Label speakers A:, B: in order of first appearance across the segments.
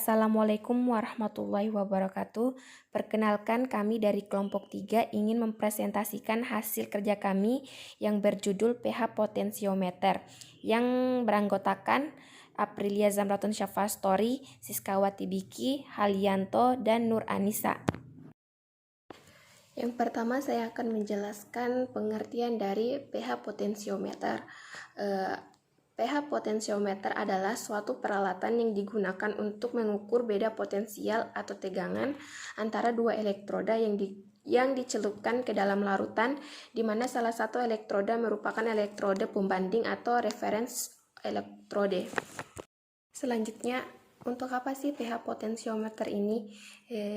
A: Assalamualaikum warahmatullahi wabarakatuh. Perkenalkan, kami dari kelompok 3 ingin mempresentasikan hasil kerja kami yang berjudul pH Potensiometer yang beranggotakan Aprilia Zamratun Syafastori, Siskawati Biki, Halianto, dan Nur Anissa. Yang pertama saya akan menjelaskan pengertian dari pH Potensiometer. pH potensiometer adalah suatu peralatan yang digunakan untuk mengukur beda potensial atau tegangan antara dua elektroda yang dicelupkan ke dalam larutan, di mana salah satu elektroda merupakan elektrode pembanding atau reference elektrode. Selanjutnya, untuk apa sih pH potensiometer ini?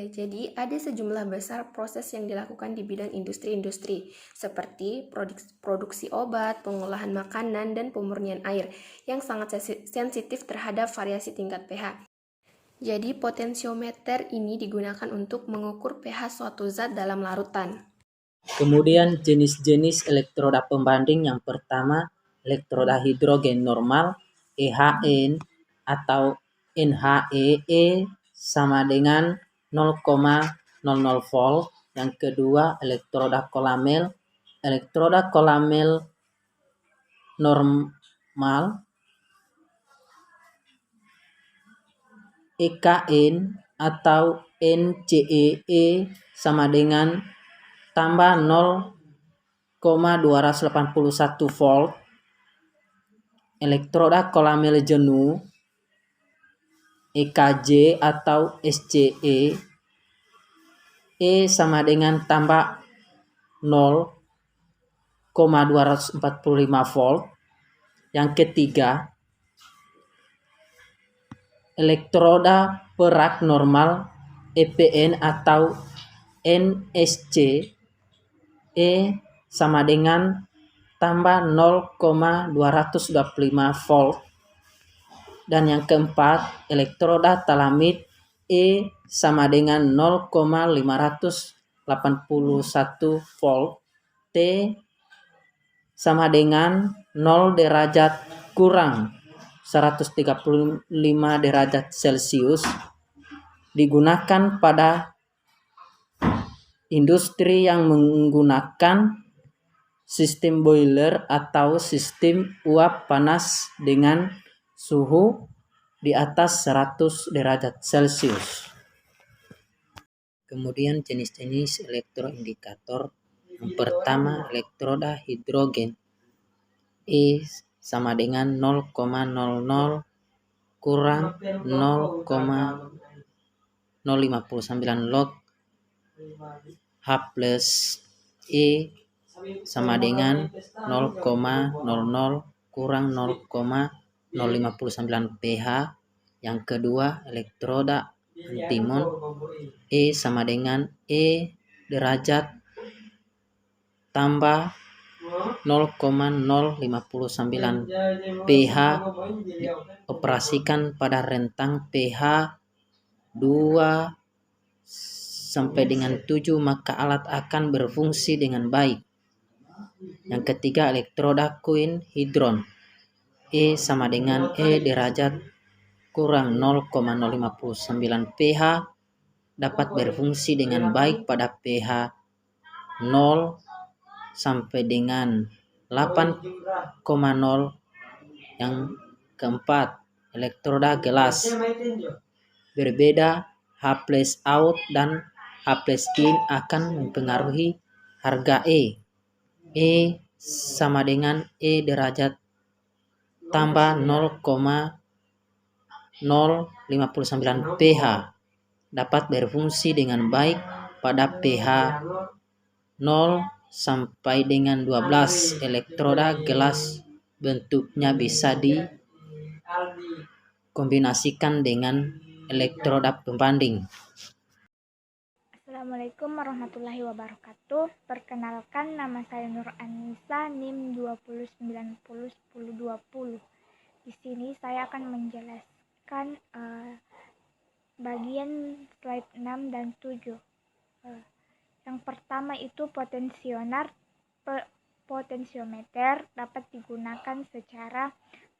A: Jadi ada sejumlah besar proses yang dilakukan di bidang industri-industri seperti produksi obat, pengolahan makanan, dan pemurnian air yang sangat sensitif terhadap variasi tingkat pH. Jadi potensiometer ini digunakan untuk mengukur pH suatu zat dalam larutan.
B: Kemudian jenis-jenis elektroda pembanding yang pertama, elektroda hidrogen normal EHN atau NHEE sama dengan 0,00 volt. Yang kedua, elektroda kolamel normal EKN atau NCEE sama dengan tambah 0,281 volt. Elektroda kolamel jenuh EKJ atau SCE E sama dengan tambah 0,245 volt. Yang ketiga, elektroda perak normal EPN atau NSC E sama dengan tambah 0,225 volt. Dan yang keempat, elektroda talamid E sama dengan 0,581 volt. T sama dengan 0 derajat kurang 135 derajat Celcius. Digunakan pada industri yang menggunakan sistem boiler atau sistem uap panas dengan suhu di atas 100 derajat Celcius. Kemudian jenis-jenis elektroindikator. Yang pertama, elektroda hidrogen E sama dengan 0,00 kurang 0,059 log H plus E sama dengan 0,00 kurang 0,059 pH. Yang kedua, elektroda antimon E sama dengan E derajat tambah 0,059 pH dioperasikan pada rentang pH 2 sampai dengan 7, maka alat akan berfungsi dengan baik. Yang ketiga, elektroda koin hidron E sama dengan E derajat kurang 0,059 pH dapat berfungsi dengan baik pada pH 0 sampai dengan 8,0. Yang keempat, elektroda gelas berbeda H plus out dan H plus in akan mempengaruhi harga E. E sama dengan E derajat tambah 0,059 pH dapat berfungsi dengan baik pada pH 0 sampai dengan 12. Elektroda gelas bentuknya bisa dikombinasikan dengan elektroda pembanding.
C: Assalamualaikum warahmatullahi wabarakatuh. Perkenalkan, nama saya Nur Anissa, NIM 20901020. Di sini saya akan menjelaskan bagian slide 6 dan 7. Yang pertama itu potensiometer dapat digunakan secara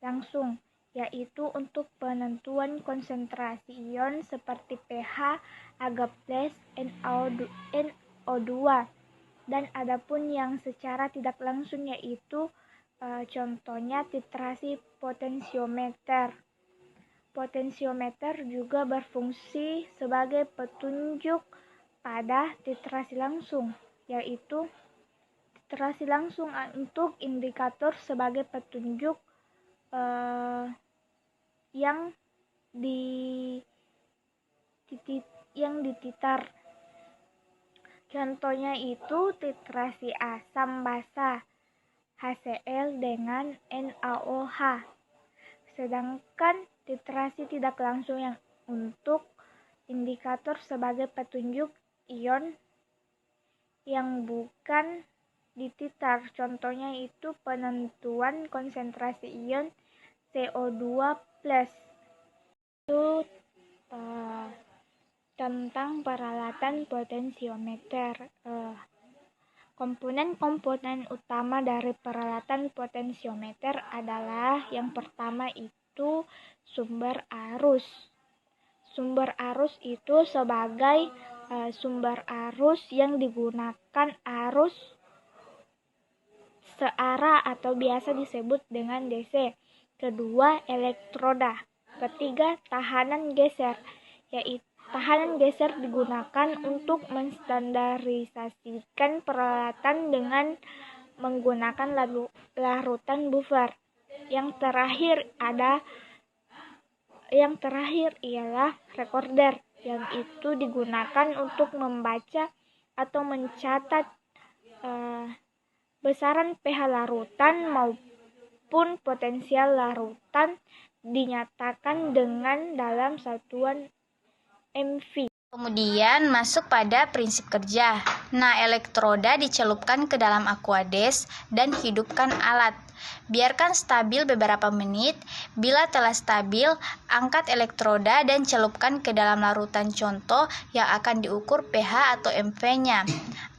C: langsung, yaitu untuk penentuan konsentrasi ion seperti pH, Agaplace, NO2. Dan adapun yang secara tidak langsung yaitu contohnya titrasi potensiometer. Potensiometer juga berfungsi sebagai petunjuk pada titrasi langsung, yaitu titrasi langsung untuk indikator sebagai petunjuk yang dititar. Contohnya itu titrasi asam basa HCl dengan NaOH. Sedangkan titrasi tidak langsung yang untuk indikator sebagai petunjuk ion yang bukan dititar. Contohnya itu penentuan konsentrasi ion CO2+. Itu tentang peralatan potensiometer. Komponen-komponen utama dari peralatan potensiometer adalah yang pertama itu sumber arus. Sumber arus itu sebagai sumber arus yang digunakan arus searah atau biasa disebut dengan DC. Kedua, elektroda. Ketiga, tahanan geser, yaitu tahanan geser digunakan untuk menstandarisasikan peralatan dengan menggunakan larutan buffer. Yang terakhir ialah recorder, yang itu digunakan untuk membaca atau mencatat besaran pH larutan maupun potensial larutan dinyatakan dengan dalam satuan MV.
D: Kemudian masuk pada prinsip kerja. Nah, elektroda dicelupkan ke dalam aqueous dan hidupkan alat. Biarkan stabil beberapa menit. Bila telah stabil, angkat elektroda dan celupkan ke dalam larutan contoh yang akan diukur pH atau MV-nya.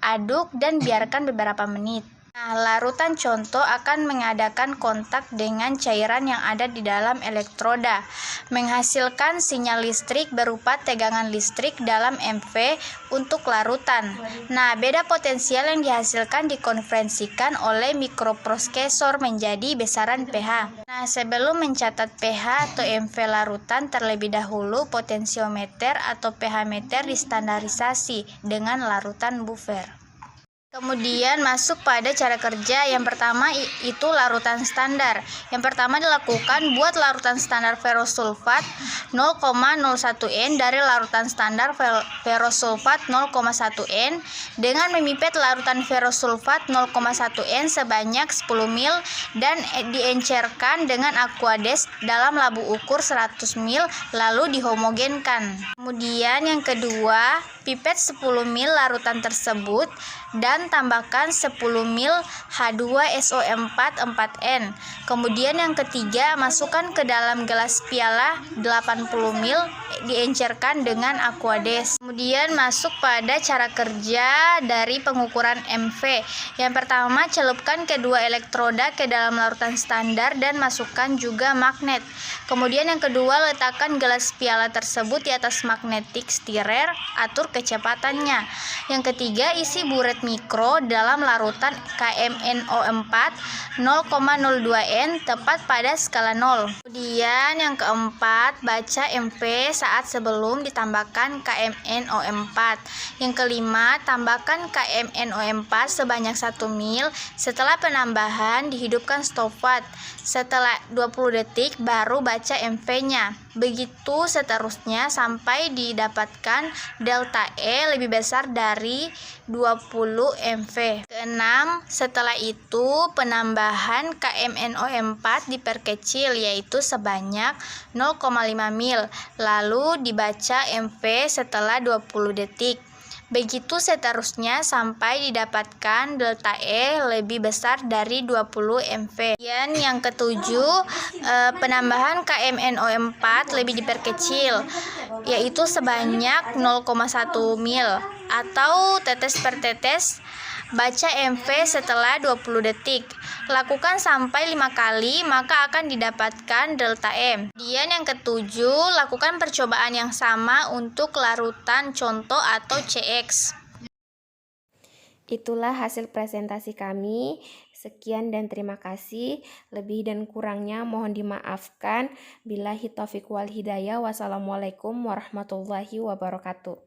D: Aduk dan biarkan beberapa menit. Nah, larutan contoh akan mengadakan kontak dengan cairan yang ada di dalam elektroda, menghasilkan sinyal listrik berupa tegangan listrik dalam MV untuk larutan. Nah, beda potensial yang dihasilkan dikonversikan oleh mikroprosesor menjadi besaran pH. Nah, sebelum mencatat pH atau MV larutan, terlebih dahulu potensiometer atau pH meter distandarisasi dengan larutan buffer. Kemudian masuk pada cara kerja. Yang pertama itu larutan standar. Yang pertama dilakukan buat larutan standar ferrosulfat 0,01 N dari larutan standar ferrosulfat 0,1 N dengan memipet larutan ferrosulfat 0,1 N sebanyak 10 ml dan diencerkan dengan aqueous dalam labu ukur 100 ml lalu dihomogenkan. Kemudian yang kedua, pipet 10 ml larutan tersebut dan tambahkan 10 ml H2SO4 4N. Kemudian yang ketiga, masukkan ke dalam gelas piala 80 ml diencerkan dengan aqueous. Kemudian masuk pada cara kerja dari pengukuran MV. Yang pertama, celupkan kedua elektroda ke dalam larutan standar dan masukkan juga magnet. Kemudian yang kedua, letakkan gelas piala tersebut di atas magnetik stirrer, atur kecepatannya. Yang ketiga, isi buret mikro dalam larutan KMNO4 0,02 N tepat pada skala 0. Kemudian yang keempat, baca MV saat sebelum ditambahkan KMNO4. Yang kelima, tambahkan KMNO4 sebanyak 1 ml. Setelah penambahan, dihidupkan stopwatch. Setelah 20 detik baru baca MV-nya. Begitu seterusnya sampai didapatkan delta E lebih besar dari 20 MV. Keenam, setelah itu penambahan KMNO4 diperkecil yaitu sebanyak 0,5 ml. Lalu dibaca MV setelah 20 detik. Begitu seterusnya sampai didapatkan delta E lebih besar dari 20 MV. Dan yang ketujuh, penambahan KMNO4 lebih diperkecil yaitu sebanyak 0,1 ml atau tetes per tetes Baca MV setelah 20 detik. Lakukan sampai 5 kali, maka akan didapatkan delta M. Kemudian yang ketujuh, lakukan percobaan yang sama untuk larutan contoh atau CX.
A: Itulah hasil presentasi kami. Sekian dan terima kasih. Lebih dan kurangnya mohon dimaafkan. Billahi taufiq wal hidayah. Wassalamualaikum warahmatullahi wabarakatuh.